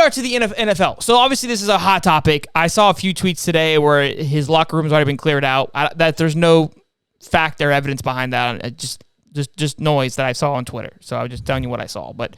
are to the NFL. So obviously this is a hot topic. I saw a few tweets today where his locker room's already been cleared out. That there's no fact or evidence behind that. Just noise that I saw on Twitter. So I was just telling you what I saw. But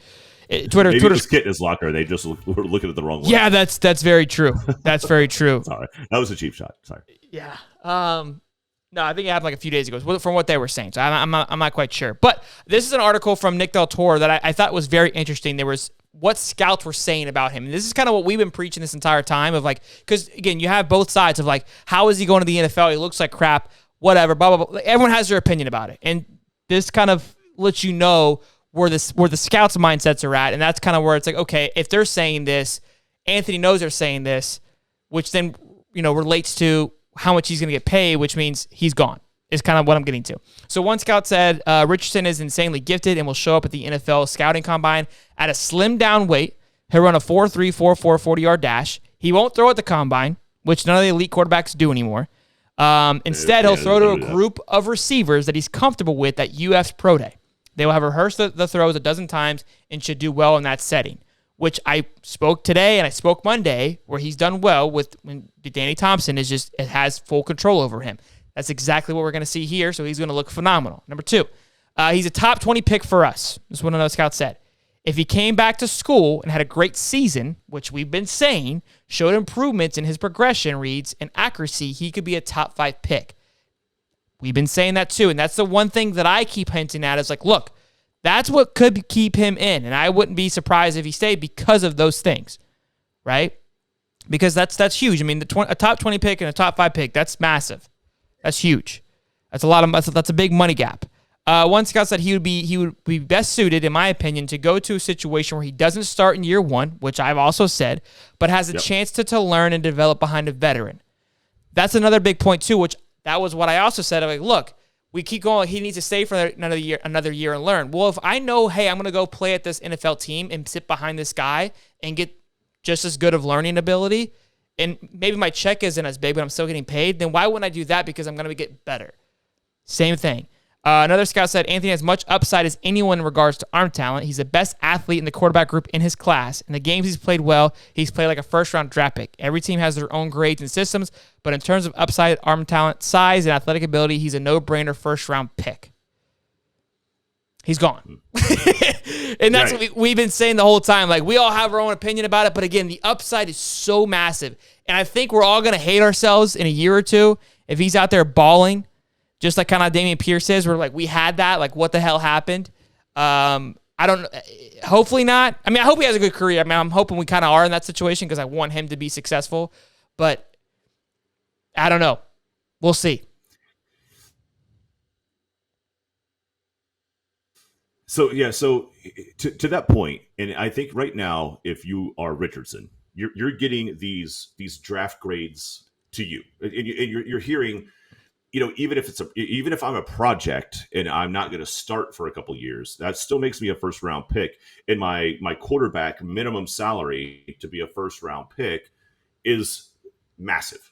Twitter's just get in his locker. They just were looking at the wrong one. Yeah, that's very true. That's very true. Sorry, that was a cheap shot. Sorry. Yeah. No, I think it happened like a few days ago from what they were saying. So I'm not quite sure. But this is an article from Nick Del Toro that I thought was very interesting. There was what scouts were saying about him. And this is kind of what we've been preaching this entire time of like, because again, you have both sides of like, how is he going to the NFL? He looks like crap, whatever, blah, blah, blah. Everyone has their opinion about it. And this kind of lets you know where the scouts' mindsets are at. And that's kind of where it's like, okay, if they're saying this, Anthony knows they're saying this, which then, relates to how much he's going to get paid, which means he's gone, is kind of what I'm getting to. So one scout said, Richardson is insanely gifted and will show up at the NFL scouting combine at a slimmed down weight. He'll run a 4.3, 4.4 40-yard dash. He won't throw at the combine, which none of the elite quarterbacks do anymore. Instead, he'll throw to a group of receivers that he's comfortable with at UF's Pro Day. They will have rehearsed the throws a dozen times and should do well in that setting, which I spoke today and I spoke Monday where he's done well with when Danny Thompson has full control over him. That's exactly what we're going to see here, so he's going to look phenomenal. Number 2, he's a top 20 pick for us. This is what another scout said. If he came back to school and had a great season, which we've been saying, showed improvements in his progression reads and accuracy, he could be a top 5 pick. We've been saying that too, and that's the one thing that I keep hinting at is like, look, that's what could keep him in, and I wouldn't be surprised if he stayed because of those things, right? Because that's huge. I mean, a top 20 pick and a top 5 pick, that's massive. That's huge. That's a big money gap. One scout said he would be best suited, in my opinion, to go to a situation where he doesn't start in year 1, which I've also said, but has a chance to learn and develop behind a veteran. That's another big point too, which that was what I also said. I'm like, look, we keep going. He needs to stay for another year and learn. Well, if I know, hey, I'm going to go play at this NFL team and sit behind this guy and get just as good of learning ability, and maybe my check isn't as big, but I'm still getting paid, then why wouldn't I do that? Because I'm going to get better. Same thing. Another scout said Anthony has much upside as anyone in regards to arm talent. He's the best athlete in the quarterback group in his class. In the games he's played well, he's played like a first-round draft pick. Every team has their own grades and systems, but in terms of upside, arm talent, size, and athletic ability, he's a no-brainer first-round pick. He's gone. And that's what we've been saying the whole time. Like, we all have our own opinion about it, but again, the upside is so massive. And I think we're all going to hate ourselves in a year or two if he's out there balling, just like kind of Damian Pierce is. We're like, we had that. Like, what the hell happened? I don't. Hopefully not. I mean, I hope he has a good career. I mean, I'm hoping we kind of are in that situation because I want him to be successful. But I don't know. We'll see. So to that point, and I think right now, if you are Richardson, you're getting these draft grades to you, and you're hearing, even if I'm a project and I'm not going to start for a couple years, that still makes me a first round pick. And my quarterback minimum salary to be a first round pick is massive.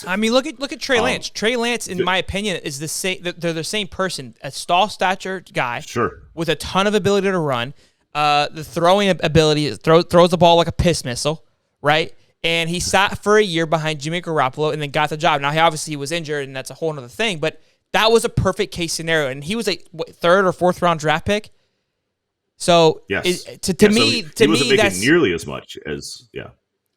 I mean, look at Trey Lance. Trey Lance, in my opinion, is the same. They're the same person. A tall stature guy, sure, with a ton of ability to run. The throwing ability throws the ball like a piss missile, right? And he sat for a year behind Jimmy Garoppolo and then got the job. Now, he obviously was injured, and that's a whole other thing. But that was a perfect case scenario, and he was a third or fourth round draft pick. So, yes, to me, he wasn't making nearly as much as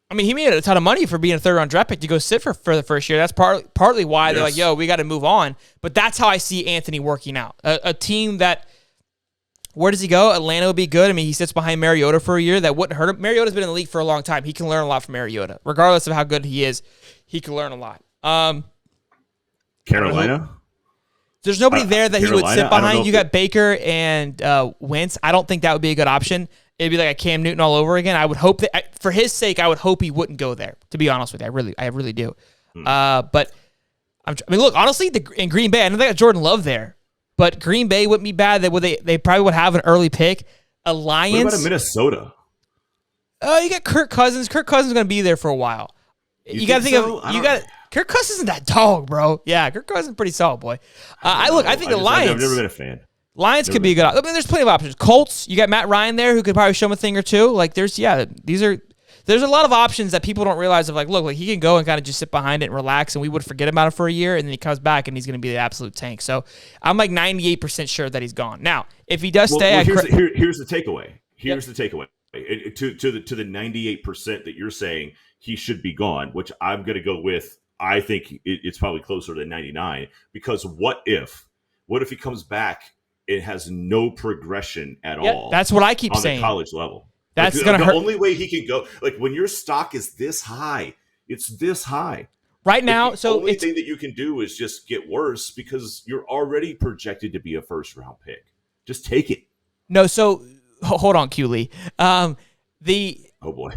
I mean, he made a ton of money for being a third-round draft pick to go sit for the first year. That's partly why they're like, yo, we got to move on. But that's how I see Anthony working out. A team that, where does he go? Atlanta would be good. I mean, he sits behind Mariota for a year. That wouldn't hurt him. Mariota's been in the league for a long time. He can learn a lot from Mariota. Regardless of how good he is, he can learn a lot. Carolina? There's nobody there that Carolina, he would sit behind. You got Baker and Wentz. I don't think that would be a good option. It'd be like a Cam Newton all over again. I would hope that, for his sake, I would hope he wouldn't go there. To be honest with you, I really do. But I mean, look, honestly, in Green Bay, I know they got Jordan Love there, but Green Bay wouldn't be bad. They probably would have an early pick. A Lions. What about a Minnesota? You got Kirk Cousins. Kirk Cousins is going to be there for a while. You got to think of Kirk Cousins isn't that dog, bro. Yeah, Kirk Cousins is pretty solid, boy. I think the Lions. I've never been a fan. Lions could be a good option. I mean, there's plenty of options. Colts, you got Matt Ryan there who could probably show him a thing or two. Like, these are there's a lot of options that people don't realize of like, look, like he can go and kind of just sit behind it and relax and we would forget about it for a year and then he comes back and he's going to be the absolute tank. So I'm like 98% sure that he's gone. Now, if he does stay, here's the takeaway. Here's the takeaway. To the 98% that you're saying he should be gone, which I'm going to go with. I think it's probably closer to 99 because what if he comes back and has no progression at all? That's what I keep saying. On the college level. That's going to hurt. The only way he can go, like when your stock is this high, it's this high. Right now, the only thing that you can do is just get worse because you're already projected to be a first-round pick. Just take it. No, so hold on, Q Lee. Oh boy.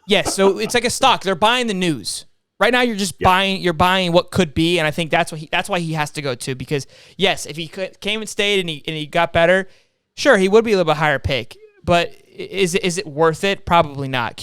Yes, so it's like a stock. They're buying the news. Right now, you're just buying what could be, and I think that's why he has to go too. Because yes, if he came and stayed and he got better, sure, he would be a little bit higher pick. But is it worth it? Probably not.